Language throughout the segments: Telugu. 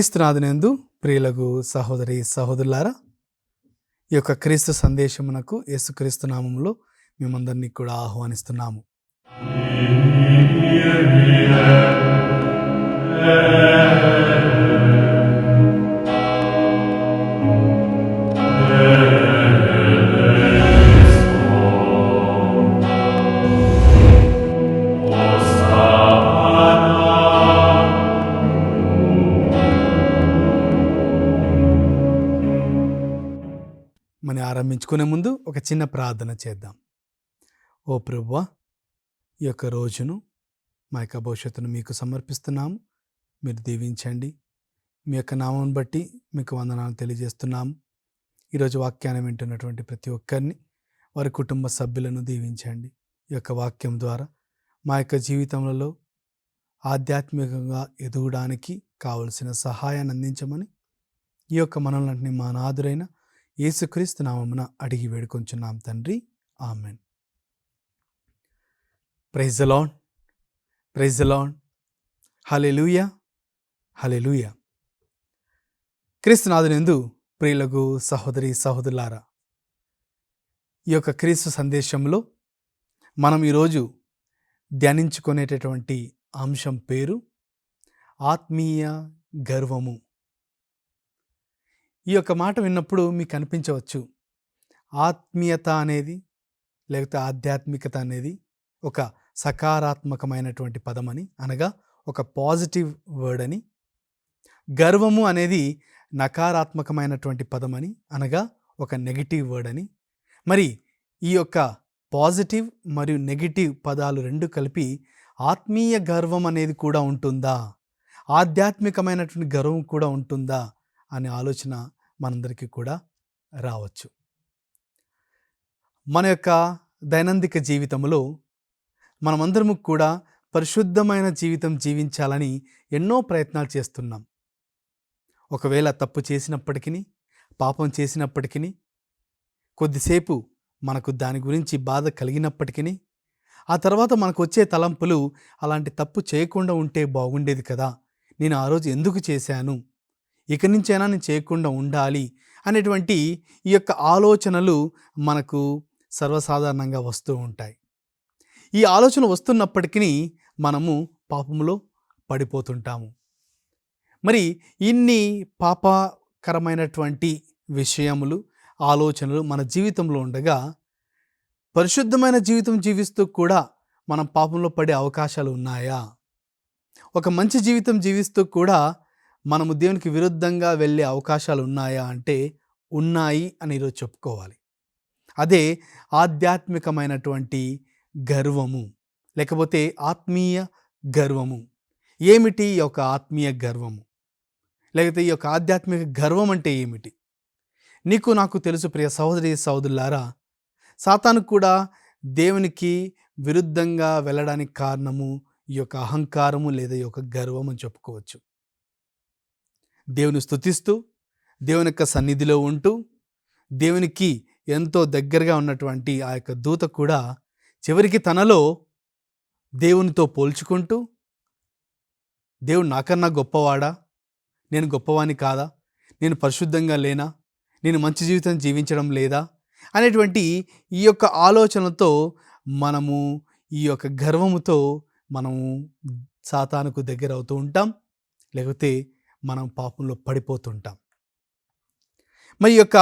క్రీస్తునాథునందు ప్రియులకు సహోదరి సహోదరులారా, ఈ యొక్క క్రీస్తు సందేశమునకు యేసుక్రీస్తు నామములో మేమందరినీ కూడా ఆహ్వానిస్తున్నాము. మనం ఆరంభించుకునే ముందు ఒక చిన్న ప్రార్థన చేద్దాం. ఓ ప్రభువా, ఈ యొక్క రోజును మా యొక్క భవిష్యత్తును మీకు సమర్పిస్తున్నాము. మీరు దీవించండి. మీ యొక్క నామం బట్టి మీకు వందనాలు తెలియజేస్తున్నాము. ఈరోజు వాక్యాన్ని వింటున్నటువంటి ప్రతి ఒక్కరిని, వారి కుటుంబ సభ్యులను దీవించండి. ఈ యొక్క వాక్యం ద్వారా మా యొక్క జీవితంలో ఆధ్యాత్మికంగా ఎదగడానికి కావలసిన సహాయాన్ని అందించమని ఈ యొక్క మనల్ని మా నాథురైన యేసుక్రీస్తు నామమున అడిగి వేడుకొంచున్నాం తండ్రి, amen. Praise the Lord, praise the Lord, hallelujah, hallelujah. క్రీస్తునాథునందు ప్రియులకు సహోదరి సహోదరులారా, ఈ యొక్క క్రీస్తు సందేశంలో మనం ఈరోజు ధ్యానించుకునేటటువంటి అంశం పేరు ఆత్మీయ గర్వము. ఈ యొక్క మాట విన్నప్పుడు మీకు అనిపించవచ్చు, ఆత్మీయత అనేది లేకపోతే ఆధ్యాత్మికత అనేది ఒక సకారాత్మకమైనటువంటి పదమని, అనగా ఒక పాజిటివ్ వర్డ్ అని, గర్వము అనేది నకారాత్మకమైనటువంటి పదమని, అనగా ఒక నెగిటివ్ వర్డ్ అని. మరి ఈ యొక్క పాజిటివ్ మరియు నెగిటివ్ పదాలు రెండు కలిపి ఆత్మీయ గర్వం అనేది కూడా ఉంటుందా, ఆధ్యాత్మికమైనటువంటి గర్వం కూడా ఉంటుందా అనే ఆలోచన మనందరికీ కూడా రావచ్చు. మన యొక్క దైనందిక జీవితంలో మనమందరము కూడా పరిశుద్ధమైన జీవితం జీవించాలని ఎన్నో ప్రయత్నాలు చేస్తున్నాం. ఒకవేళ తప్పు చేసినప్పటికీ, పాపం చేసినప్పటికీ, కొద్దిసేపు మనకు దాని గురించి బాధ కలిగినప్పటికీ, ఆ తర్వాత మనకు వచ్చే తలంపులు అలాంటి తప్పు చేయకుండా ఉంటే బాగుండేది కదా, నేను ఆ రోజు ఎందుకు చేశాను, ఇక నుంచైనా నేను చేయకుండా ఉండాలి అనేటువంటి ఈ యొక్క ఆలోచనలు మనకు సర్వసాధారణంగా వస్తూ ఉంటాయి. ఈ ఆలోచన వస్తున్నప్పటికీ మనము పాపంలో పడిపోతుంటాము. మరి ఇన్ని పాపకరమైనటువంటి విషయములు, ఆలోచనలు మన జీవితంలో ఉండగా, పరిశుద్ధమైన జీవితం జీవిస్తూ కూడా మనం పాపంలో పడే అవకాశాలు ఉన్నాయా? ఒక మంచి జీవితం జీవిస్తూ కూడా మనము దేవునికి విరుద్ధంగా వెళ్ళే అవకాశాలు ఉన్నాయా అంటే ఉన్నాయి అని ఈరోజు చెప్పుకోవాలి. అదే ఆధ్యాత్మికమైనటువంటి గర్వము, లేకపోతే ఆత్మీయ గర్వము. ఏమిటి ఈ యొక్క ఆత్మీయ గర్వము, లేకపోతే ఈ యొక్క ఆధ్యాత్మిక గర్వం అంటే ఏమిటి? నీకు నాకు తెలుసు ప్రియ సహోదరి సహోదరులారా, సాతాను కూడా దేవునికి విరుద్ధంగా వెళ్ళడానికి కారణము ఈ యొక్క అహంకారము లేదా ఈ యొక్క గర్వం అని చెప్పుకోవచ్చు. దేవుని స్తుతిస్తూ, దేవుని యొక్క సన్నిధిలో ఉంటూ, దేవునికి ఎంతో దగ్గరగా ఉన్నటువంటి ఆ యొక్క దూత కూడా చివరికి తనలో దేవునితో పోల్చుకుంటూ, దేవుడు నాకన్నా గొప్పవాడా, నేను గొప్పవాని కాదా, నేను పరిశుద్ధంగా లేనా, నేను మంచి జీవితం జీవించడం లేదా అనేటువంటి ఈ యొక్క ఆలోచనతో మనము ఈ యొక్క గర్వముతో మనము సాతానుకు దగ్గర అవుతూ ఉంటాం, లేకపోతే మనం పాపంలో పడిపోతుంటాం. మరి యొక్క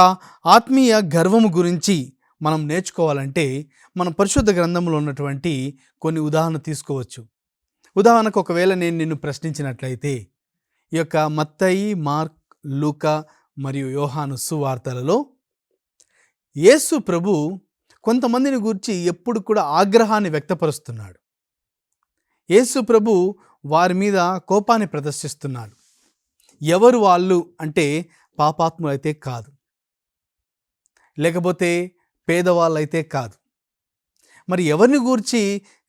ఆత్మీయ గర్వము గురించి మనం నేర్చుకోవాలంటే మనం పరిశుద్ధ గ్రంథంలో ఉన్నటువంటి కొన్ని ఉదాహరణలు తీసుకోవచ్చు. ఉదాహరణకు, ఒకవేళ నేను నిన్ను ప్రశ్నించినట్లయితే, ఈ యొక్క మత్తయి, మార్క్, లూకా మరియు యోహాను సువార్తలలో యేసు ప్రభు కొంతమందిని గురించి ఎప్పుడు కూడా ఆగ్రహాన్ని వ్యక్తపరుస్తున్నాడు. యేసు ప్రభు వారి మీద కోపాన్ని ప్రదర్శిస్తున్నాడు. ఎవరు వాళ్ళు అంటే పాపాత్ములైతే కాదు, లేకపోతే పేదవాళ్ళైతే కాదు. మరి ఎవరిని గూర్చి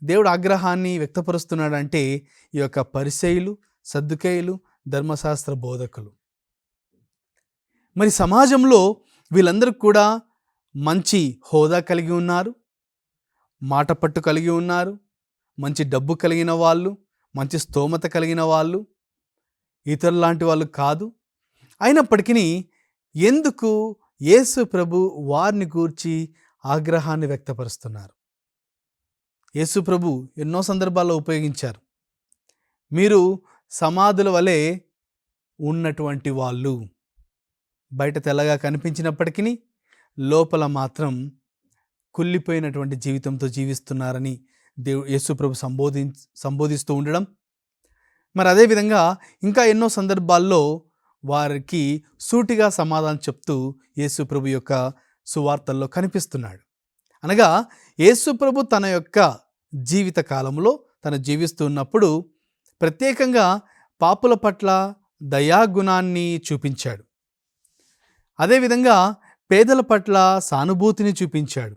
దేవుడు ఆగ్రహాన్ని వ్యక్తపరుస్తున్నాడంటే ఈ యొక్క పరిసయ్యులు, సద్దుకయ్యులు, ధర్మశాస్త్ర బోధకులు. మరి సమాజంలో వీళ్ళందరూ కూడా మంచి హోదా కలిగి ఉన్నారు, మాట పట్టు కలిగి ఉన్నారు, మంచి డబ్బు కలిగిన వాళ్ళు, మంచి స్తోమత కలిగిన వాళ్ళు, ఇతరులాంటి వాళ్ళు కాదు. అయినప్పటికీ ఎందుకు యేసు ప్రభు వారిని గూర్చి ఆగ్రహాన్ని వ్యక్తపరుస్తున్నారు? యేసు ప్రభు ఎన్నో సందర్భాల్లో ఉపయోగించారు. మీరు సమాధుల వలె ఉన్నటువంటి వాళ్ళు, బయట తెల్లగా కనిపించినప్పటికీ లోపల మాత్రం కుళ్ళిపోయినటువంటి జీవితంతో జీవిస్తున్నారని యేసు ప్రభు సంబోధిస్తూ ఉండడం. మరి అదేవిధంగా ఇంకా ఎన్నో సందర్భాల్లో వారికి సూటిగా సమాధానం చెప్తూ యేసు ప్రభు యొక్క సువార్తల్లో కనిపిస్తున్నాడు. అనగా యేసు ప్రభు తన యొక్క జీవిత కాలంలో తను జీవిస్తున్నప్పుడు ప్రత్యేకంగా పాపుల పట్ల దయాగుణాన్ని చూపించాడు. అదేవిధంగా పేదల పట్ల సానుభూతిని చూపించాడు.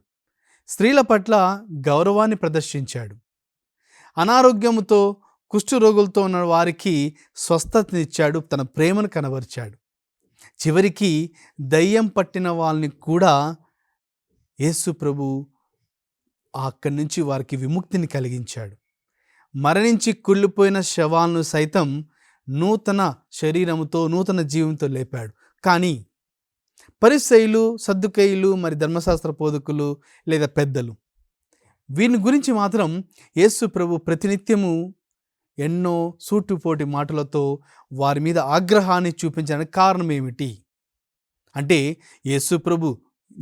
స్త్రీల పట్ల గౌరవాన్ని ప్రదర్శించాడు. అనారోగ్యముతో కుష్ఠరోగులతో ఉన్న వారికి స్వస్థతనిచ్చాడు. తన ప్రేమను కనబరిచాడు. చివరికి దయ్యం పట్టిన వాళ్ళని కూడా యేసు ప్రభు అక్కడి నుంచి వారికి విముక్తిని కలిగించాడు. మరణించి కుళ్ళిపోయిన శవాలను సైతం నూతన శరీరముతో నూతన జీవంతో లేపాడు. కానీ పరిసయ్యులు, సద్దుకయ్యులు, మరి ధర్మశాస్త్ర బోధకులు లేదా పెద్దలు, వీరిని గురించి మాత్రం యేసు ప్రభు ప్రతినిత్యము ఎన్నో సూటుపోటి మాటలతో వారి మీద ఆగ్రహాన్ని చూపించడానికి కారణం ఏమిటి అంటే, యేసు ప్రభు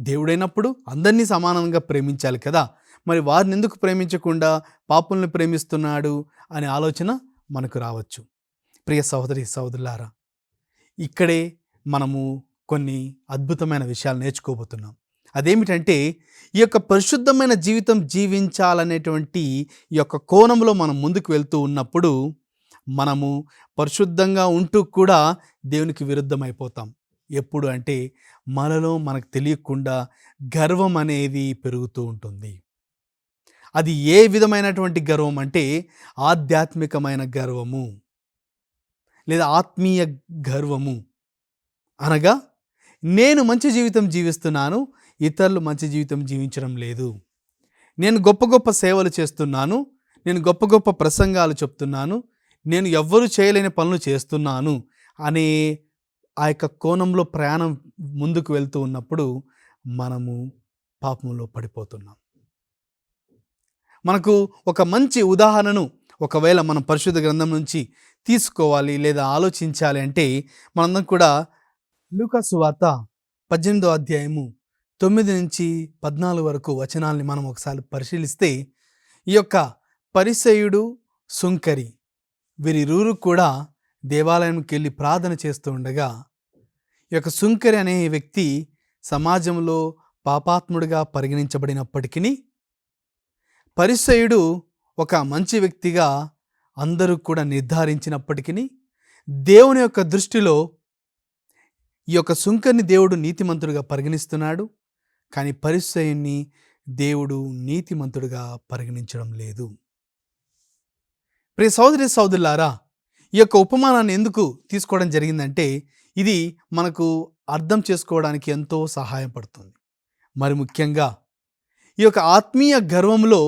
దేవుడైనప్పుడు అందరినీ సమానంగా ప్రేమించాలి కదా, మరి వారిని ఎందుకు ప్రేమించకుండా పాపుల్ని ప్రేమిస్తున్నాడు అనే ఆలోచన మనకు రావచ్చు. ప్రియ సహోదరి సహోదరులారా, ఇక్కడే మనము కొన్ని అద్భుతమైన విషయాలు నేర్చుకోబోతున్నాం. అదేమిటంటే, ఈ యొక్క పరిశుద్ధమైన జీవితం జీవించాలనేటువంటి ఈ యొక్క కోణంలో మనం ముందుకు వెళ్తూ ఉన్నప్పుడు మనము పరిశుద్ధంగా ఉంటూ కూడా దేవునికి విరుద్ధమైపోతాం. ఎప్పుడు అంటే, మనలో మనకు తెలియకుండా గర్వం అనేది పెరుగుతూ ఉంటుంది. అది ఏ విధమైనటువంటి గర్వం అంటే, ఆధ్యాత్మికమైన గర్వము లేదా ఆత్మీయ గర్వము. అనగా నేను మంచి జీవితం జీవిస్తున్నాను, ఇతరులు మంచి జీవితం జీవించడం లేదు. నేను గొప్ప గొప్ప సేవలు చేస్తున్నాను, నేను గొప్ప గొప్ప ప్రసంగాలు చెప్తున్నాను, నేను ఎవ్వరూ చేయలేని పనులు చేస్తున్నాను అనే ఆ యొక్క కోణంలో ప్రయాణం ముందుకు వెళ్తూ ఉన్నప్పుడు మనము పాపంలో పడిపోతున్నాం. మనకు ఒక మంచి ఉదాహరణను ఒకవేళ మనం పరిశుద్ధ గ్రంథం నుంచి తీసుకోవాలి లేదా ఆలోచించాలి అంటే, మనందరం కూడా లూకా సువార్త 18వ అధ్యాయము 9 నుంచి 14 వరకు వచనాల్ని మనం ఒకసారి పరిశీలిస్తే, ఈ యొక్క పరిసయ్యుడు, సుంకరి వీరిరువురు కూడా దేవాలయంకి వెళ్ళి ప్రార్థన చేస్తూ ఉండగా, ఈ యొక్క సుంకరి అనే వ్యక్తి సమాజంలో పాపాత్ముడిగా పరిగణించబడినప్పటికీ, పరిసయ్యుడు ఒక మంచి వ్యక్తిగా అందరూ కూడా నిర్ధారించినప్పటికీ, దేవుని యొక్క దృష్టిలో ఈ యొక్క సుంకరిని దేవుడు నీతిమంతుడిగా పరిగణిస్తున్నాడు. కానీ పరిసయ్యుని దేవుడు నీతిమంతుడిగా పరిగణించడం లేదు. ప్రియ సహోదరి సహోదరులారా, ఈ యొక్క ఉపమానాన్ని ఎందుకు తీసుకోవడం జరిగిందంటే, ఇది మనకు అర్థం చేసుకోవడానికి ఎంతో సహాయపడుతుంది. మరి ముఖ్యంగా ఈ యొక్క ఆత్మీయ గర్వంలో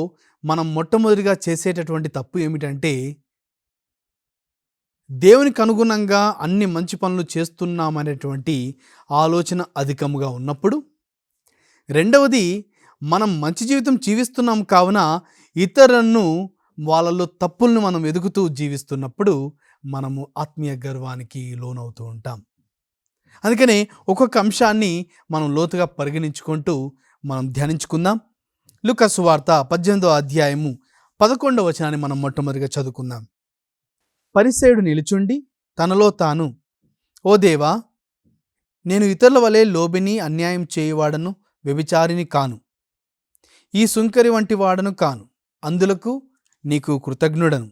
మనం మొట్టమొదటిగా చేసేటటువంటి తప్పు ఏమిటంటే, దేవునికి అనుగుణంగా అన్ని మంచి పనులు చేస్తున్నామనేటువంటి ఆలోచన అధికముగా ఉన్నప్పుడు, రెండవది మనం మంచి జీవితం జీవిస్తున్నాం కావున ఇతరులను వాళ్ళలో తప్పులను మనం వెతుకుతూ జీవిస్తున్నప్పుడు మనము ఆత్మీయ గర్వానికి లోనవుతూ ఉంటాం. అందుకనే ఒక్కొక్క అంశాన్ని మనం లోతుగా పరిగణించుకుంటూ మనం ధ్యానించుకుందాం. లూకా సువార్త 18వ అధ్యాయము 11వ వచనాన్ని మనం మొట్టమొదటిగా చదువుకుందాం. పరిసయ్యుడు నిలుచుండి తనలో తాను, ఓ దేవా, నేను ఇతరుల వలె లోబిని, అన్యాయం చేయువాడను, వ్యభిచారిని కాను, ఈ సుంకరి వంటి వాడను కాను, అందులకు నీకు కృతజ్ఞుడను.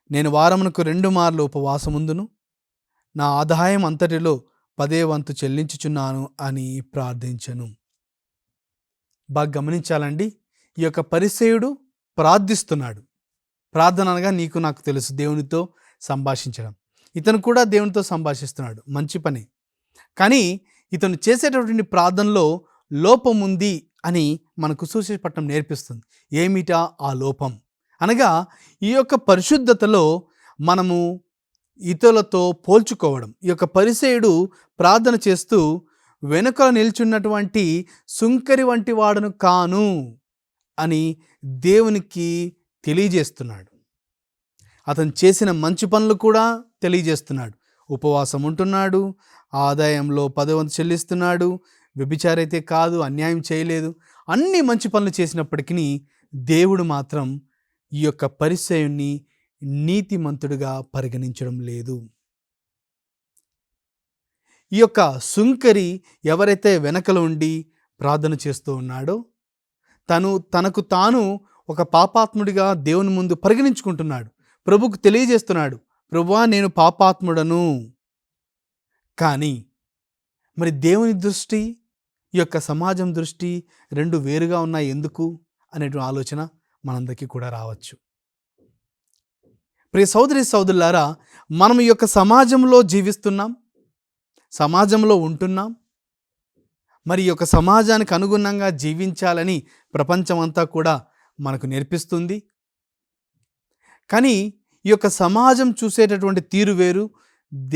నేను వారమునకు 2 మార్లు ఉపవాసముందును, నా ఆదాయం అంతటిలో 10వ వంతు చెల్లించుచున్నాను అని ప్రార్థించను. బాగా గమనించాలండి, ఈ యొక్క పరిసయ్యుడు ప్రార్థిస్తున్నాడు. ప్రార్థన అనగా నీకు నాకు తెలుసు, దేవునితో సంభాషించడం. ఇతను కూడా దేవునితో సంభాషిస్తున్నాడు, మంచి పని. కానీ ఇతను చేసేటటువంటి ప్రార్థనలో లోపం ఉంది అని మనకు సువిశేషపట్నం నేర్పిస్తుంది. ఏమిటా ఆ లోపం? అనగా ఈ యొక్క పరిశుద్ధతలో మనము ఇతరులతో పోల్చుకోవడం. ఈ యొక్క పరిసయ్యుడు ప్రార్థన చేస్తూ వెనుకల నిల్చున్నటువంటి సుంకరి వంటి వాడను కాను అని దేవునికి తెలియజేస్తున్నాడు. అతను చేసిన మంచి పనులు కూడా తెలియజేస్తున్నాడు. ఉపవాసం ఉంటున్నాడు, ఆదాయంలో 10వ చెల్లిస్తున్నాడు, వ్యభిచారైతే కాదు, అన్యాయం చేయలేదు, అన్ని మంచి పనులు చేసినప్పటికీ దేవుడు మాత్రం ఈ యొక్క పరిసయ్యుణ్ణి నీతిమంతుడిగా పరిగణించడం లేదు. ఈ యొక్క సుంకరి ఎవరైతే వెనకల ఉండి ప్రార్థన చేస్తూ ఉన్నాడో తనకు తాను ఒక పాపాత్ముడిగా దేవుని ముందు పరిగణించుకుంటున్నాడు. ప్రభుకు తెలియజేస్తున్నాడు, ప్రభువా నేను పాపాత్ముడను. కానీ మరి దేవుని దృష్టి, ఈ యొక్క సమాజం దృష్టి రెండు వేరుగా ఉన్నాయి ఎందుకు అనేటువంటి ఆలోచన మనందరికీ కూడా రావచ్చు. ప్రియ సోదరి సోదరులారా, మనం ఈ యొక్క సమాజంలో జీవిస్తున్నాం, సమాజంలో ఉంటున్నాం. మరి ఈ యొక్క సమాజానికి అనుగుణంగా జీవించాలని ప్రపంచమంతా కూడా మనకు నేర్పిస్తుంది. కానీ ఈ యొక్క సమాజం చూసేటటువంటి తీరు వేరు,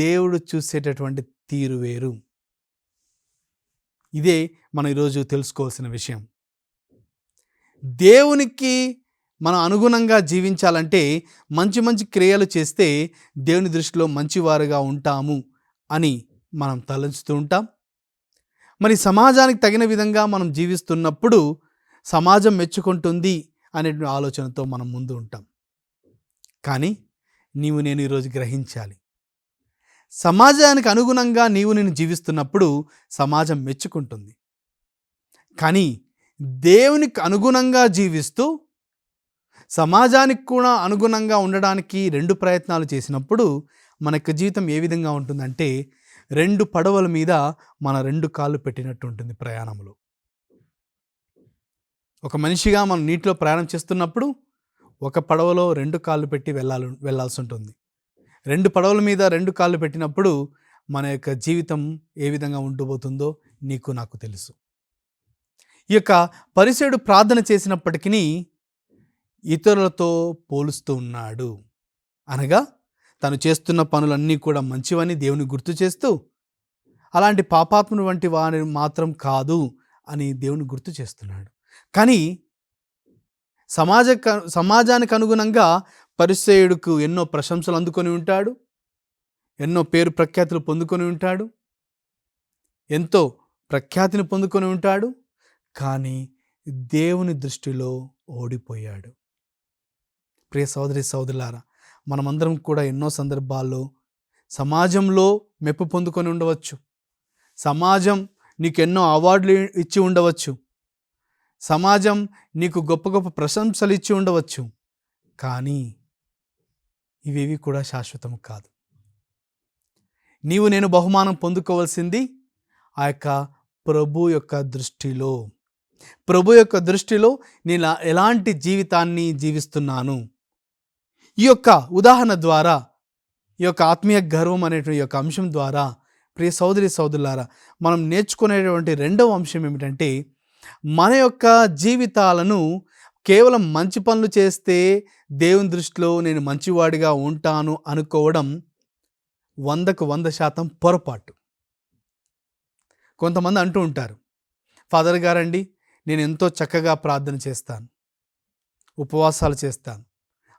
దేవుడు చూసేటటువంటి తీరు వేరు. ఇదే మనం ఈరోజు తెలుసుకోవాల్సిన విషయం. దేవునికి మనం అనుగుణంగా జీవించాలంటే మంచి మంచి క్రియలు చేస్తే దేవుని దృష్టిలో మంచివారుగా ఉంటాము అని మనం తలంచుతూ ఉంటాం. మరి సమాజానికి తగిన విధంగా మనం జీవిస్తున్నప్పుడు సమాజం మెచ్చుకుంటుంది అనే ఆలోచనతో మనం ముందు ఉంటాం. కానీ నేను ఈరోజు గ్రహించాలి, సమాజానికి అనుగుణంగా నేను జీవిస్తున్నప్పుడు సమాజం మెచ్చుకుంటుంది. కానీ దేవునికి అనుగుణంగా జీవిస్తూ సమాజానికి కూడా అనుగుణంగా ఉండడానికి 2 ప్రయత్నాలు చేసినప్పుడు మన యొక్క జీవితం ఏ విధంగా ఉంటుందంటే 2 పడవల మీద మన 2 కాళ్ళు పెట్టినట్టు ఉంటుంది ప్రయాణంలో. ఒక మనిషిగా మనం నీటిలో ప్రయాణం చేస్తున్నప్పుడు ఒక పడవలో 2 కాళ్ళు పెట్టి వెళ్ళాల్సి ఉంటుంది. 2 పడవల మీద 2 కాళ్ళు పెట్టినప్పుడు మన యొక్క జీవితం ఏ విధంగా ఉండబోతుందో నీకు నాకు తెలుసు. ఈ యొక్క పరిసయ్యుడు ప్రార్థన చేసినప్పటికీ ఇతరులతో పోలుస్తూ ఉన్నాడు. అనగా తను చేస్తున్న పనులన్నీ కూడా మంచివని దేవుని గుర్తు చేస్తూ అలాంటి పాపాత్ముని వంటి వారిని మాత్రం కాదు అని దేవుని గుర్తు చేస్తున్నాడు. కానీ సమాజానికి అనుగుణంగా పరిసయ్యుడుకు ఎన్నో ప్రశంసలు అందుకొని ఉంటాడు, ఎన్నో పేరు ప్రఖ్యాతులు పొందుకొని ఉంటాడు, ఎంతో ప్రఖ్యాతిని పొందుకొని ఉంటాడు. కానీ దేవుని దృష్టిలో ఓడిపోయాడు. ప్రియ సోదరి సోదరులారా, మనమందరం కూడా ఎన్నో సందర్భాల్లో సమాజంలో మెప్పు పొందుకొని ఉండవచ్చు, సమాజం నీకు ఎన్నో అవార్డులు ఇచ్చి ఉండవచ్చు, సమాజం నీకు గొప్ప గొప్ప ప్రశంసలు ఇచ్చి ఉండవచ్చు. కానీ ఇవేవి కూడా శాశ్వతం కాదు. నేను బహుమానం పొందుకోవాల్సింది ఆ యొక్క ప్రభు యొక్క దృష్టిలో. ప్రభు యొక్క దృష్టిలో నేను ఎలాంటి జీవితాన్ని జీవిస్తున్నాను. ఈ యొక్క ఉదాహరణ ద్వారా, ఈ యొక్క ఆత్మీయ గర్వం అనేటువంటి యొక్క అంశం ద్వారా ప్రియ సోదరి సోదరులారా, మనం నేర్చుకునేటువంటి 2వ అంశం ఏమిటంటే మన యొక్క జీవితాలను కేవలం మంచి పనులు చేస్తే దేవుని దృష్టిలో నేను మంచివాడిగా ఉంటాను అనుకోవడం 100కు 100% పొరపాటు. కొంతమంది అంటూ ఉంటారు, ఫాదర్ గారండి నేను ఎంతో చక్కగా ప్రార్థన చేస్తాను, ఉపవాసాలు చేస్తాను,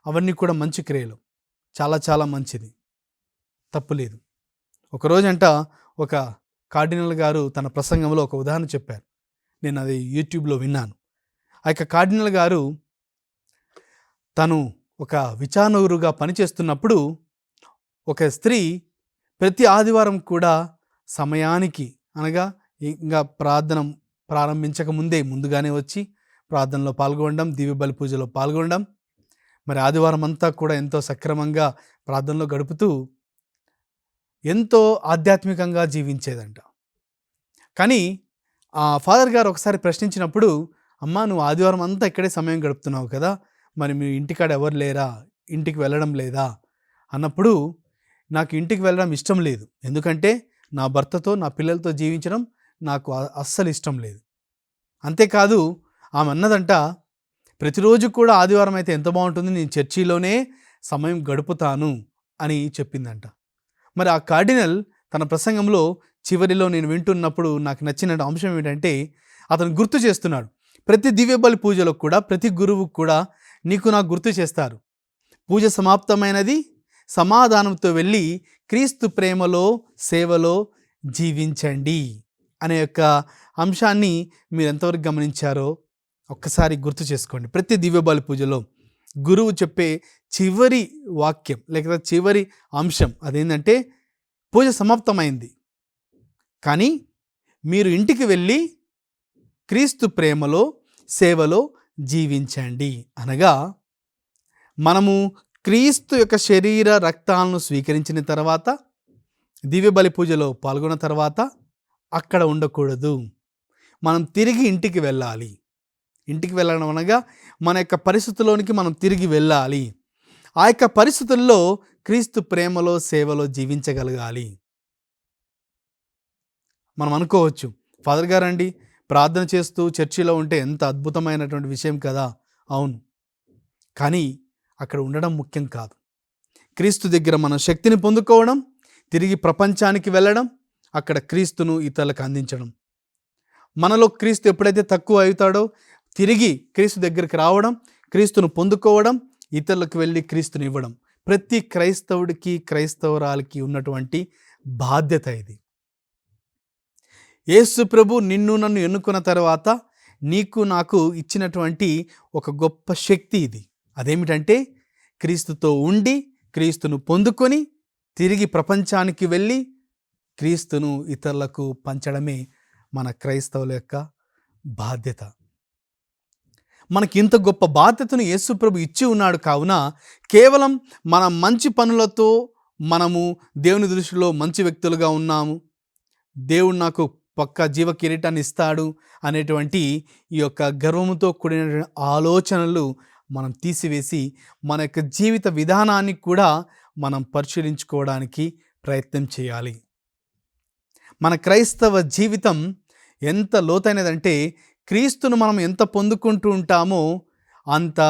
అవన్నీ కూడా మంచి క్రియలు, చాలా చాలా మంచిది, తప్పులేదు. ఒకరోజంట ఒక కార్డినల్ గారు తన ప్రసంగంలో ఒక ఉదాహరణ చెప్పారు. నేను అది యూట్యూబ్లో విన్నాను. ఆ యొక్క కార్డినల్ గారు తను ఒక విచారణగురుగా పనిచేస్తున్నప్పుడు ఒక స్త్రీ ప్రతి ఆదివారం కూడా సమయానికి, అనగా ఇంకా ప్రార్థన ప్రారంభించక ముందుగానే వచ్చి ప్రార్థనలో పాల్గొనడం, దివ్యబలి పూజలో పాల్గొనడం, మరి ఆదివారం అంతా కూడా ఎంతో సక్రమంగా ప్రార్థనలో గడుపుతూ ఎంతో ఆధ్యాత్మికంగా జీవించేదంట. కానీ ఆ ఫాదర్ గారు ఒకసారి ప్రశ్నించినప్పుడు, అమ్మా నువ్వు ఆదివారం అంతా ఇక్కడే సమయం గడుపుతున్నావు కదా, మరి మీ ఇంటికాడ ఎవరు లేరా, ఇంటికి వెళ్ళడం లేదా అన్నప్పుడు, నాకు ఇంటికి వెళ్ళడం ఇష్టం లేదు, ఎందుకంటే నా భర్తతో నా పిల్లలతో జీవించడం నాకు అస్సలు ఇష్టం లేదు. అంతేకాదు ఆమె అన్నదంట, ప్రతిరోజు కూడా ఆదివారం అయితే ఎంత బాగుంటుంది, నేను చర్చిలోనే సమయం గడుపుతాను అని చెప్పిందంట. మరి ఆ కార్డినల్ తన ప్రసంగంలో చివరిలో నేను వింటున్నప్పుడు నాకు నచ్చిన అంశం ఏంటంటే, అతను గుర్తు చేస్తున్నాడు, ప్రతి దివ్యబలి పూజలో కూడా ప్రతి గురువు కూడా నీకు నాకు గుర్తు చేస్తారు, పూజ సమాప్తమైనది, సమాధానంతో వెళ్ళి క్రీస్తు ప్రేమలో సేవలో జీవించండి అనే యొక్క అంశాన్ని మీరు ఎంతవరకు గమనించారో ఒక్కసారి గుర్తు చేసుకోండి. ప్రతి దివ్యబలి పూజలో గురువు చెప్పే చివరి వాక్యం లేకపోతే చివరి అంశం అదేంటంటే, పూజ సమాప్తమైంది కానీ మీరు ఇంటికి వెళ్ళి క్రీస్తు ప్రేమలో సేవలో జీవించండి. అనగా మనము క్రీస్తు యొక్క శరీర రక్తాలను స్వీకరించిన తర్వాత, దివ్యబలి పూజలో పాల్గొన్న తర్వాత అక్కడ ఉండకూడదు, మనం తిరిగి ఇంటికి వెళ్ళాలి. ఇంటికి వెళ్ళడం అనగా మన యొక్క పరిస్థితుల్లోనికి మనం తిరిగి వెళ్ళాలి. ఆ యొక్క పరిస్థితుల్లో క్రీస్తు ప్రేమలో సేవలో జీవించగలగాలి. మనం అనుకోవచ్చు, ఫాదర్ గారండి ప్రార్థన చేస్తూ చర్చిలో ఉంటే ఎంత అద్భుతమైనటువంటి విషయం కదా. అవును, కానీ అక్కడ ఉండడం ముఖ్యం కాదు. క్రీస్తు దగ్గర మనం శక్తిని పొందుకోవడం, తిరిగి ప్రపంచానికి వెళ్ళడం, అక్కడ క్రీస్తును ఇతరులకు అందించడం. మనలో క్రీస్తు ఎప్పుడైతే తక్కువ అవుతాడో తిరిగి క్రీస్తు దగ్గరికి రావడం, క్రీస్తును పొందుకోవడం, ఇతరులకు వెళ్ళి క్రీస్తుని ఇవ్వడం ప్రతి క్రైస్తవుడికి క్రైస్తవురాలికి ఉన్నటువంటి బాధ్యత ఇది. యేసు ప్రభు నిన్ను నన్ను ఎన్నుకున్న తర్వాత నీకు నాకు ఇచ్చినటువంటి ఒక గొప్ప శక్తి ఇది. అదేమిటంటే, క్రీస్తుతో ఉండి క్రీస్తును పొందుకొని తిరిగి ప్రపంచానికి వెళ్ళి క్రీస్తును ఇతరులకు పంచడమే మన క్రైస్తవుల యొక్క బాధ్యత. మనకి ఇంత గొప్ప బాధ్యతను యేసు ప్రభు ఇచ్చి ఉన్నాడు. కావున కేవలం మన మంచి పనులతో మనము దేవుని దృష్టిలో మంచి వ్యక్తులుగా ఉన్నాము, దేవుడు నాకు పక్క జీవ కిరీటాన్ని ఇస్తాడు అనేటువంటి ఈ యొక్క గర్వముతో కూడిన ఆలోచనలు మనం తీసివేసి మన యొక్క జీవిత విధానాన్ని కూడా మనం పరిశీలించుకోవడానికి ప్రయత్నం చేయాలి. మన క్రైస్తవ జీవితం ఎంత లోతైనదంటే, క్రీస్తును మనం ఎంత పొందుకుంటూ ఉంటామో అంత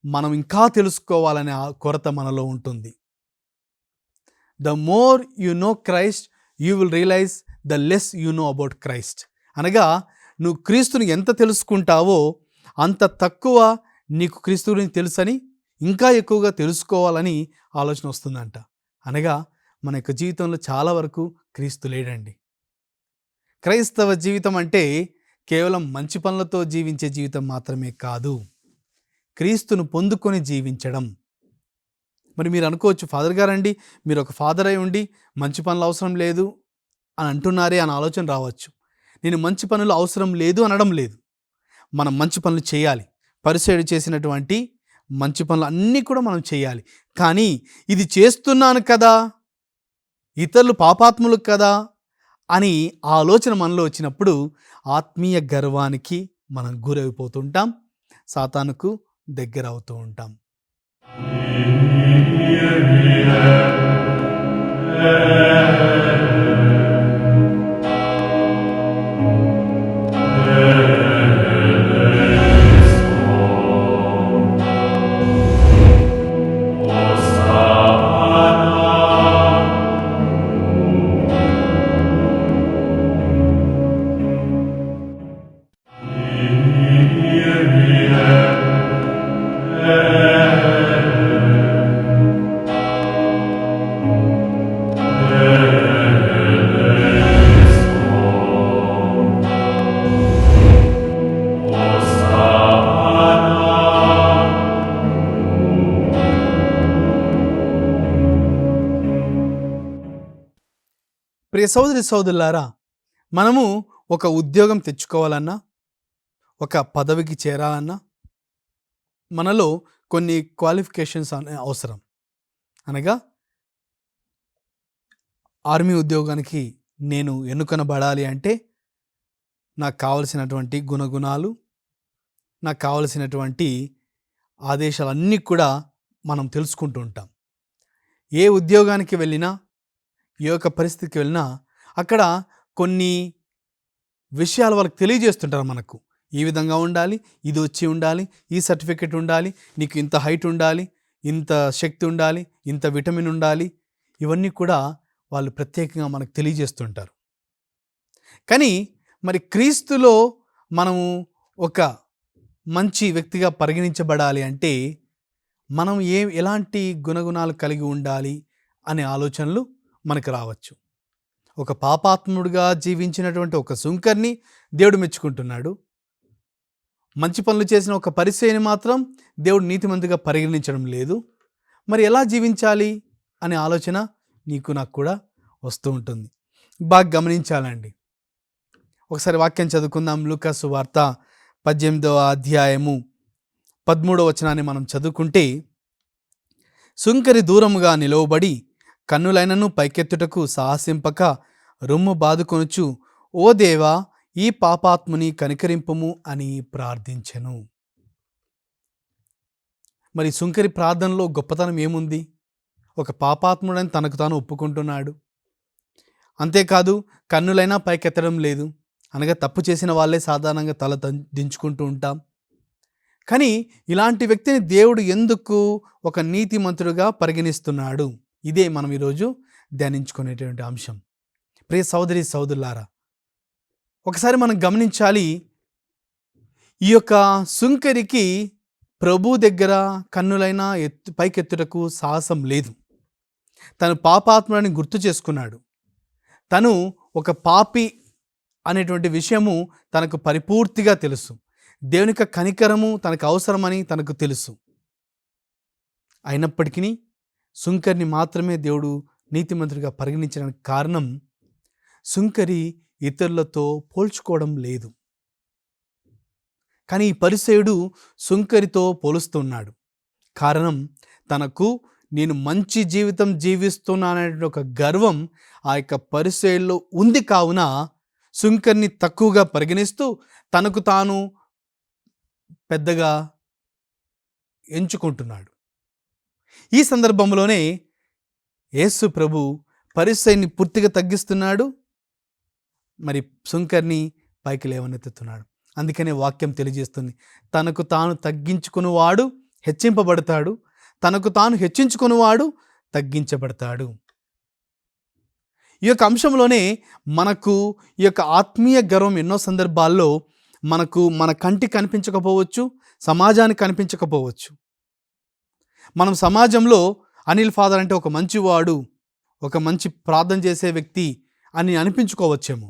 మనం ఇంకా తెలుసుకోవాలనే కొరత మనలో ఉంటుంది. The more you know Christ you will realize the less you know about Christ. అనగా నువ్వు క్రీస్తుని ఎంత తెలుసుకుంటావో అంత తక్కువ నీకు క్రీస్తు గురించి తెలుసని, ఇంకా ఎక్కువగా తెలుసుకోవాలని ఆలోచన వస్తుందంట. అనగా మన యొక్క జీవితంలో చాలా వరకు క్రీస్తు లేడండి. క్రైస్తవ జీవితం అంటే కేవలం మంచి పనులతో జీవించే జీవితం మాత్రమే కాదు, క్రీస్తును పొందుకొని జీవించడం. మరి మీరు అనుకోవచ్చు, ఫాదర్ గారండి మీరు ఒక ఫాదర్ అయి ఉండి మంచి పనులు అవసరం లేదు అని అంటున్నారే అని ఆలోచన రావచ్చు. నేను మంచి పనులు అవసరం లేదు అనడం లేదు, మనం మంచి పనులు చేయాలి. పరిసయ్యుడు చేసినటువంటి మంచి పనులు అన్నీ కూడా మనం చేయాలి. కానీ ఇది చేస్తున్నాను కదా, ఇతరులు పాపాత్ములు కదా అని ఆలోచన మనలో వచ్చినప్పుడు ఆత్మీయ గర్వానికి మనం గురైపోతుంటాం, సాతానుకు దగ్గర అవుతూ ఉంటాం. ప్రియ సోదరి సోదరులారా, మనము ఒక ఉద్యోగం తెచ్చుకోవాలన్నా, ఒక పదవికి చేరాలన్నా మనలో కొన్ని క్వాలిఫికేషన్స్ అవసరం. అనగా ఆర్మీ ఉద్యోగానికి నేను ఎన్నుకొనబడాలి అంటే నాకు కావలసినటువంటి గుణగుణాలు, నాకు కావలసినటువంటి ఆదేశాలన్నీ కూడా మనం తెలుసుకుంటూ ఉంటాం. ఏ ఉద్యోగానికి వెళ్ళినా, ఏ యొక్క పరిస్థితికి వెళ్ళినా అక్కడ కొన్ని విషయాలు వాళ్ళకి తెలియజేస్తుంటారు మనకు. ఈ విధంగా ఉండాలి, ఇది వచ్చి ఉండాలి, ఈ సర్టిఫికెట్ ఉండాలి, నీకు ఇంత హైట్ ఉండాలి, ఇంత శక్తి ఉండాలి, ఇంత విటమిన్ ఉండాలి. ఇవన్నీ కూడా వాళ్ళు ప్రత్యేకంగా మనకు తెలియజేస్తుంటారు. కానీ మరి క్రీస్తులో మనము ఒక మంచి వ్యక్తిగా పరిగణించబడాలి అంటే మనం ఎలాంటి గుణగుణాలు కలిగి ఉండాలి అనే ఆలోచనలు మనకు రావచ్చు. ఒక పాపాత్ముడిగా జీవించినటువంటి ఒక సుంకర్ని దేవుడు మెచ్చుకుంటున్నాడు. మంచి పనులు చేసిన ఒక పరిసయ్యుని మాత్రం దేవుడు నీతిమంతుగా పరిగణించడం లేదు. మరి ఎలా జీవించాలి అనే ఆలోచన నీకు నాకు కూడా వస్తూ ఉంటుంది. బాగా గమనించాలండి. ఒకసారి వాక్యం చదువుకుందాం. లూకా సువార్త 18వ అధ్యాయము 13వ వచనాన్ని మనం చదువుకుంటే, సుంకరి దూరముగా నిలవబడి కన్నులైనను పైకెత్తుటకు సాహసింపక రొమ్ము బాదుకొనుచు, ఓ దేవా, ఈ పాపాత్ముని కనికరింపుము అని ప్రార్థించెను. మరి సుంకరి ప్రార్థనలో గొప్పతనం ఏముంది? ఒక పాపాత్ముడని తనకు తాను ఒప్పుకుంటున్నాడు. అంతేకాదు, కన్నులైనా పైకెత్తడం లేదు. అనగా తప్పు చేసిన వాళ్ళే సాధారణంగా తల దించుకుంటూ ఉంటాం. కానీ ఇలాంటి వ్యక్తిని దేవుడు ఎందుకు ఒక నీతిమంతుడుగా పరిగణిస్తున్నాడు? ఇదే మనం ఈరోజు ధ్యానించుకునేటువంటి అంశం. ప్రియ సోదరి సోదరులారా, ఒకసారి మనం గమనించాలి. ఈ యొక్క సుంకరికి ప్రభు దగ్గర కన్నులైనా పైకెత్తుటకు సాహసం లేదు. తను పాపాత్ముడని గుర్తు చేసుకున్నాడు. తను ఒక పాపి అనేటువంటి విషయము తనకు పరిపూర్తిగా తెలుసు. దేవుని యొక్క కనికరము తనకు అవసరమని తనకు తెలుసు. అయినప్పటికీ సుంకరిని మాత్రమే దేవుడు నీతిమంతుడిగా పరిగణించడానికి కారణం, సుంకరి ఇతరులతో పోల్చుకోవడం లేదు. కానీ ఈ పరిసయ్యుడు సుంకరితో పోలుస్తున్నాడు. కారణం, తనకు నేను మంచి జీవితం జీవిస్తున్నాననే ఒక గర్వం ఆ యొక్క పరిసయ్యుల్లో ఉంది. కావున సుంకరిని తక్కువగా పరిగణిస్తూ తనకు తాను పెద్దగా ఎంచుకుంటున్నాడు. ఈ సందర్భంలోనే యేసు ప్రభు పరిసయ్యుని పూర్తిగా తగ్గిస్తున్నాడు, మరి సుంకరిని పైకి లేవనెత్తుతున్నాడు. అందుకనే వాక్యం తెలియజేస్తుంది, తనకు తాను తగ్గించుకునేవాడు హెచ్చింపబడతాడు, తనకు తాను హెచ్చించుకునేవాడు తగ్గించబడతాడు. ఈ యొక్క అంశంలోనే మనకు ఈ యొక్క ఆత్మీయ గర్వం ఎన్నో సందర్భాల్లో మనకు మన కంటికి కనిపించకపోవచ్చు, సమాజానికి కనిపించకపోవచ్చు. మనం సమాజంలో అనిల్ ఫాదర్ అంటే ఒక మంచివాడు, ఒక మంచి ప్రార్థన చేసే వ్యక్తి అని అనిపించుకోవచ్చేమో.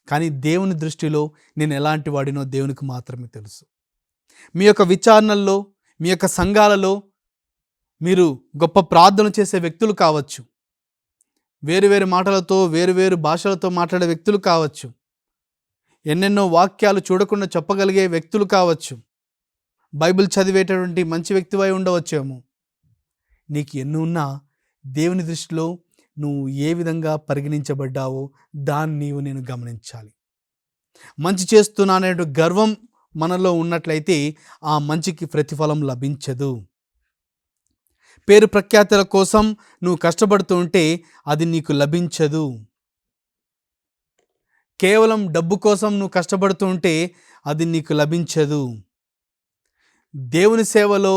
కానీ దేవుని దృష్టిలో నేను ఎలాంటి వాడినో దేవునికి మాత్రమే తెలుసు. మీ యొక్క విచారణల్లో, మీ యొక్క సంఘాలలో మీరు గొప్ప ప్రార్థన చేసే వ్యక్తులు కావచ్చు, వేరు మాటలతో వేరు భాషలతో మాట్లాడే వ్యక్తులు కావచ్చు, ఎన్నెన్నో వాక్యాలు చూడకుండా చెప్పగలిగే వ్యక్తులు కావచ్చు, బైబిల్ చదివేటటువంటి మంచి వ్యక్తివై ఉండవచ్చేమో. నీకు ఎన్ని ఉన్నా దేవుని దృష్టిలో నువ్వు ఏ విధంగా పరిగణించబడ్డావో దాన్ని నేను గమనించాలి. మంచి చేస్తున్నానే గర్వం మనలో ఉన్నట్లయితే ఆ మంచికి ప్రతిఫలం లభించదు. పేరు ప్రఖ్యాతుల కోసం నువ్వు కష్టపడుతూ ఉంటే అది నీకు లభించదు. కేవలం డబ్బు కోసం నువ్వు కష్టపడుతూ ఉంటే అది నీకు లభించదు. దేవుని సేవలో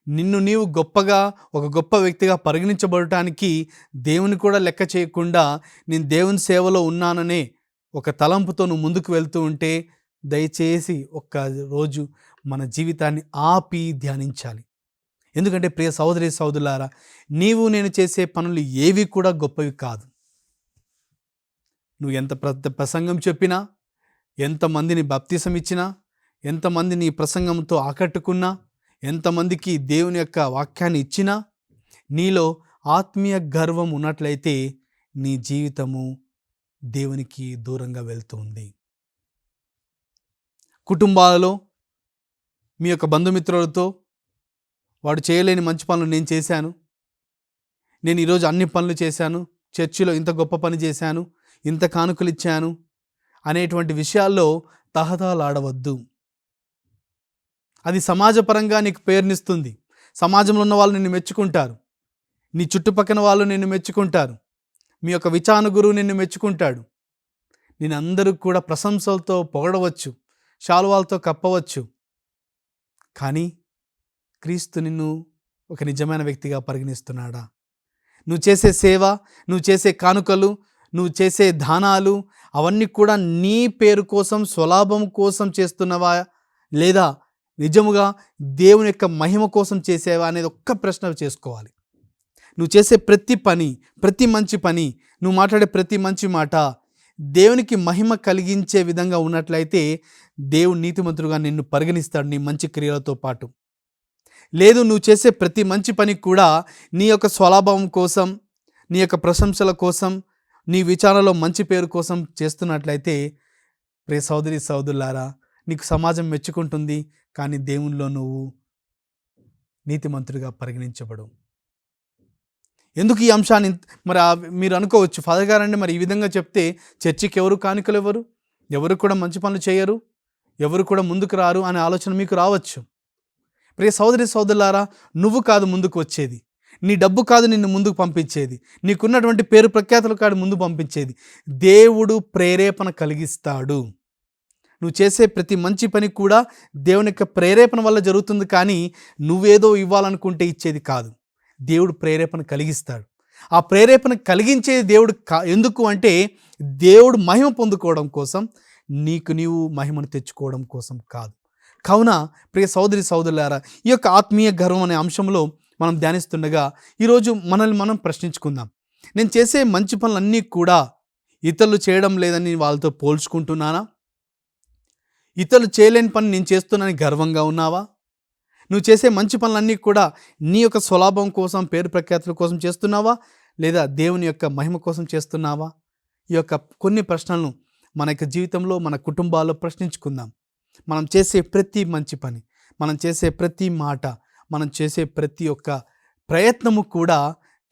నిన్ను నీవు గొప్పగా ఒక గొప్ప వ్యక్తిగా పరిగణించబడటానికి దేవుని కూడా లెక్క చేయకుండా నేను దేవుని సేవలో ఉన్నాననే ఒక తలంపుతో నువ్వు ముందుకు వెళ్తూ ఉంటే దయచేసి ఒక్క రోజు మన జీవితాన్ని ఆపి ధ్యానించాలి. ఎందుకంటే ప్రియ సహోదరి సహోదరులారా, నీవు నేను చేసే పనులు ఏవి కూడా గొప్పవి కాదు. నువ్వు ఎంత ప్రసంగం చెప్పినా, ఎంతమందిని బాప్తిసం ఇచ్చినా, ఎంతమంది నీ ప్రసంగంతో ఆకట్టుకున్నా, ఎంతమందికి దేవుని యొక్క వాక్యాన్ని ఇచ్చినా, నీలో ఆత్మీయ గర్వం ఉన్నట్లయితే నీ జీవితము దేవునికి దూరంగా వెళ్తుంది. కుటుంబాలలో మీ యొక్క బంధుమిత్రులతో వాడు చేయలేని మంచి పనులు నేను చేశాను, నేను ఈరోజు అన్ని పనులు చేశాను, చర్చిలో ఇంత గొప్ప పని చేశాను, ఇంత కానుకలు ఇచ్చాను అనేటువంటి విషయాల్లో తహతహలాడవద్దు. అది సమాజపరంగా నీకు పేరునిస్తుంది. సమాజంలో ఉన్న వాళ్ళు నిన్ను మెచ్చుకుంటారు, నీ చుట్టుపక్కల వాళ్ళు నిన్ను మెచ్చుకుంటారు, మీ యొక్క విచారణ గురువు నిన్ను మెచ్చుకుంటాడు. నేను అందరూ కూడా ప్రశంసలతో పొగడవచ్చు, శాలువాలతో కప్పవచ్చు. కానీ క్రీస్తు నిన్ను ఒక నిజమైన వ్యక్తిగా పరిగణిస్తున్నాడా? నువ్వు చేసే సేవ, నువ్వు చేసే కానుకలు, నువ్వు చేసే దానాలు అవన్నీ కూడా నీ పేరు కోసం, స్వలాభం కోసం చేస్తున్నవా, లేదా నిజముగా దేవుని యొక్క మహిమ కోసం చేసేవా అనేది ఒక్క ప్రశ్న చేసుకోవాలి. నువ్వు చేసే ప్రతి పని, ప్రతి మంచి పని, నువ్వు మాట్లాడే ప్రతి మంచి మాట దేవునికి మహిమ కలిగించే విధంగా ఉన్నట్లయితే దేవుడు నీతిమంతుడుగా నిన్ను పరిగణిస్తాడు నీ మంచి క్రియలతో పాటు. లేదు, నువ్వు చేసే ప్రతి మంచి పని కూడా నీ యొక్క స్వలాభం కోసం, నీ యొక్క ప్రశంసల కోసం, నీ విచారణలో మంచి పేరు కోసం చేస్తున్నట్లయితే ప్రియ సోదరి సోదరులారా, నీకు సమాజం మెచ్చుకుంటుంది, కానీ దేవునిలో నువ్వు నీతిమంతుడిగా పరిగణించబడు. ఎందుకు ఈ అంశాన్ని మరి మీరు అనుకోవచ్చు, ఫాదర్ గారండి మరి ఈ విధంగా చెప్తే చర్చికి ఎవరు కానుకలు ఇవ్వరు, ఎవరు కూడా మంచి పనులు చేయరు, ఎవరు కూడా ముందుకు రారు అనే ఆలోచన మీకు రావచ్చు. ప్రియ సోదరి సోదరులారా, నువ్వు కాదు ముందుకు వచ్చేది, నీ డబ్బు కాదు నిన్ను ముందుకు పంపించేది, నీకున్నటువంటి పేరు ప్రఖ్యాతులు కాదు ముందు పంపించేది. దేవుడు ప్రేరేపణ కలిగిస్తాడు. నువ్వు చేసే ప్రతి మంచి పని కూడా దేవుని యొక్క ప్రేరేపణ వల్ల జరుగుతుంది, కానీ నువ్వేదో ఇవ్వాలనుకుంటే ఇచ్చేది కాదు. దేవుడు ప్రేరేపణ కలిగిస్తాడు. ఆ ప్రేరేపణ కలిగించేది దేవుడు ఎందుకు అంటే దేవుడు మహిమ పొందుకోవడం కోసం, నీకు నీవు మహిమను తెచ్చుకోవడం కోసం కాదు. కావున ప్రియ సోదరి సోదరులారా, ఈ యొక్క ఆత్మీయ గర్వం అనే అంశంలో మనం ధ్యానిస్తుండగా ఈరోజు మనల్ని మనం ప్రశ్నించుకుందాం. నేను చేసే మంచి పనులన్నీ కూడా ఇతరులు చేయడం లేదని వాళ్ళతో పోల్చుకుంటున్నానా? ఇతరులు చేయలేని పని నేను చేస్తున్నానని గర్వంగా ఉన్నావా? నువ్వు చేసే మంచి పనులన్నీ కూడా నీ యొక్క స్వలాభం కోసం, పేరు ప్రఖ్యాతుల కోసం చేస్తున్నావా, లేదా దేవుని యొక్క మహిమ కోసం చేస్తున్నావా? ఈ యొక్క కొన్ని ప్రశ్నలను మన యొక్క జీవితంలో, మన కుటుంబాల్లో ప్రశ్నించుకుందాం. మనం చేసే ప్రతి మంచి పని, మనం చేసే ప్రతి మాట, మనం చేసే ప్రతి ఒక్క ప్రయత్నము కూడా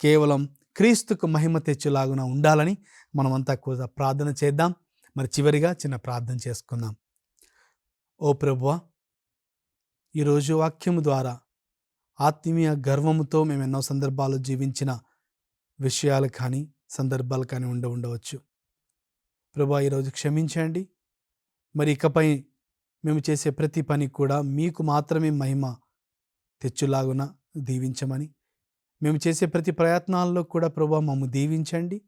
కేవలం క్రీస్తుకు మహిమ తెచ్చేలాగున ఉండాలని మనమంతా కూడా ప్రార్థన చేద్దాం. మరి చివరిగా చిన్న ప్రార్థన చేసుకుందాం. ఓ ప్రభువా, ఈరోజు వాక్యము ద్వారా ఆత్మీయ గర్వముతో మేము ఎన్నో సందర్భాలు జీవించిన విషయాలు కానీ సందర్భాలు కానీ ఉండవచ్చు. ప్రభువా, ఈరోజు క్షమించండి. మరి ఇకపై మేము చేసే ప్రతి పని కూడా మీకు మాత్రమే మహిమ తెచ్చులాగున దీవించమని, మేము చేసే ప్రతి ప్రయత్నాల్లో కూడా ప్రభువా మమ్ము దీవించండి,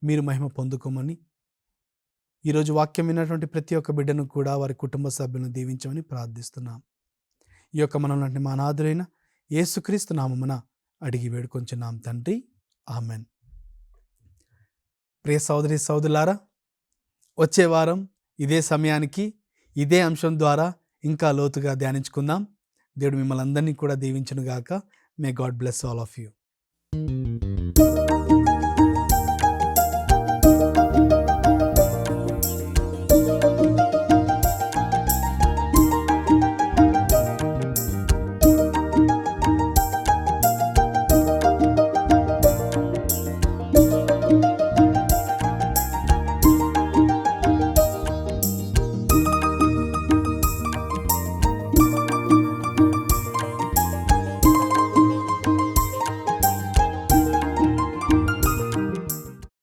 మీరు మహిమ పొందుకోమని, ఈరోజు వాక్యం విన్నటువంటి ప్రతి ఒక్క బిడ్డను కూడా వారి కుటుంబ సభ్యులను దీవించమని ప్రార్థిస్తున్నాం. ఈ యొక్క మనల్ని మా అనాథులైన యేసుక్రీస్తు నామమున అడిగి వేడుకొంచున్నాం తండ్రి, ఆమెన్. ప్రియ సోదరి సోదరులారా, వచ్చే వారం ఇదే సమయానికి ఇదే అంశం ద్వారా ఇంకా లోతుగా ధ్యానించుకుందాం. దేవుడు మిమ్మల్ని అందరినీ కూడా దీవించును గాక. May God bless all of you.